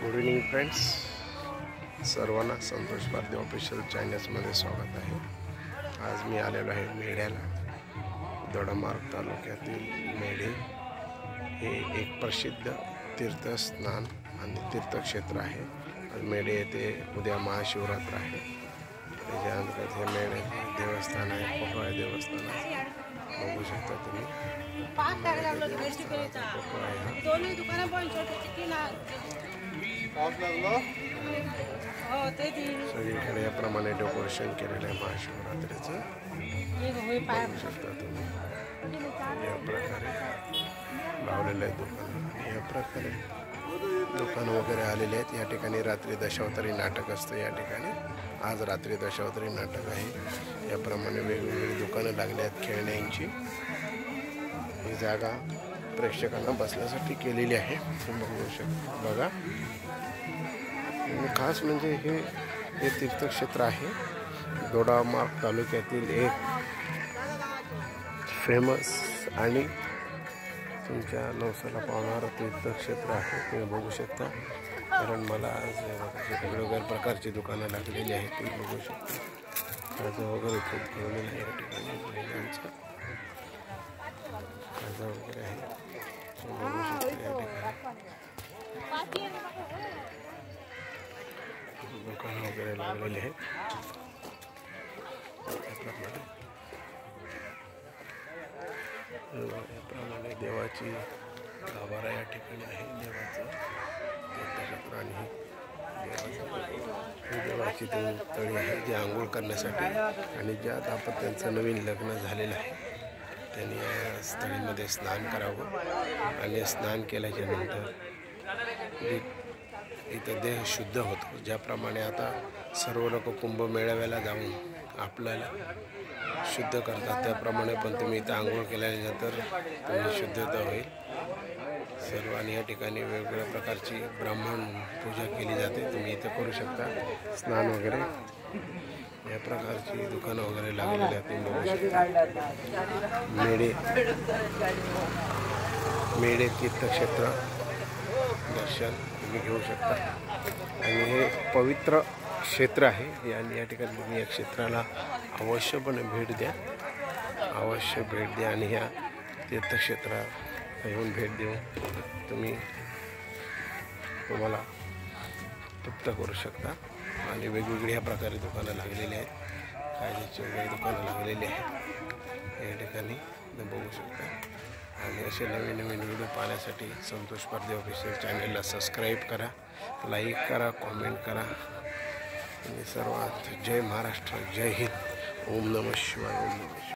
Good evening friends, सर्वांना संतोष पारधी official चॅनल्समध्ये स्वागत आहे। आज मी आलेलो आहे मेढ्याला। दोडामार्ग तालुक्यातील मेढे हे एक प्रसिद्ध तीर्थस्नान आणि तीर्थक्षेत्र आहे। आज मेढे येथे उद्या महाशिवरात्र आहे। त्याच्यानंतर हे मेढे देवस्थान आहे, कोटवाळे देवस्थान आहे, बघू शकता तुम्ही। सगळीकडे याप्रमाणे डेकोरेशन केलेलं आहे महाशिवरात्रीचं, बघू शकता तुम्ही। या प्रकारे लावलेलं आहे दुकान, या प्रकारे दुकान वगैरे आलेले आहेत। या ठिकाणी रात्री दशावतारी नाटक असतं। या ठिकाणी आज रात्री दशावतारी नाटक आहे। याप्रमाणे वेगवेगळी दुकानं लागली आहेत खेळण्यांची। ही जागा प्रेक्षकांना बसण्यासाठी केलेली आहे, बघू शकता। बघा, खास म्हणजे हे तीर्थक्षेत्र आहे। दोडामार्ग तालुक्यातील एक फेमस आणि तुमच्या नवसाला पावणारं तीर्थक्षेत्र आहे, तुम्ही बघू शकता। कारण मला आज वेगवेगळ्या प्रकारची दुकानं लागलेली आहेत, तुम्ही बघू शकता। कर्ज वगैरे खूप ठेवलेलं आहे या ठिकाणी, महिलांचं कर्ज वगैरे आहे, बघू शकता। या ठिकाणी दुकान वगैरे लागलेले आहेत। याप्रमाणे देवाची गाभारा या ठिकाणी आहे, देवाचं तीर्थक्षेत्र। आणि देवाची तळी आहे जी आंघोळ करण्यासाठी, आणि ज्या दाम्पत्यांचं नवीन लग्न झालेलं आहे त्यांनी या स्थळीमध्ये स्नान करावं। आणि स्नान केल्याच्या नंतर इथं देह शुद्ध होतो। ज्याप्रमाणे आता सर्व लोक कुंभमेळाव्याला जाऊन आपल्याला शुद्ध करतात, त्याप्रमाणे पण तुम्ही इथं आंघोळ केल्यानंतर तुम्ही शुद्धता होईल। सर्वांनी या ठिकाणी वेगवेगळ्या प्रकारची ब्राह्मण पूजा केली जाते, तुम्ही इथं करू शकता स्नान वगैरे। या प्रकारची दुकानं वगैरे लागलेली आहेत, तुम्ही बघू शकता। मेढे तीर्थक्षेत्र दर्शन तुम्ही घेऊ शकता। आणि हे पवित्र क्षेत्र आहे, आणि या ठिकाणी तुम्ही या क्षेत्राला अवश्यपणे भेट द्या, अवश्य भेट द्या। आणि ह्या तीर्थक्षेत्रात येऊन भेट देऊन तुम्हाला तृप्त करू शकता। आणि वेगवेगळी ह्या प्रकारे दुकानं लागलेली आहेत, कायद्याची वगैरे दुकानं लागलेली आहेत या ठिकाणी, बघू शकता। आणि असे नवीन नवीन व्हिडिओ पाहण्यासाठी संतोष पारधी ऑफिशियल चॅनलला सबस्क्राईब करा, लाईक करा, कॉमेंट करा। आणि सर्वात जय महाराष्ट्र, जय हिंद, ओम नमः शिवाय, ओम नमः शिवाय।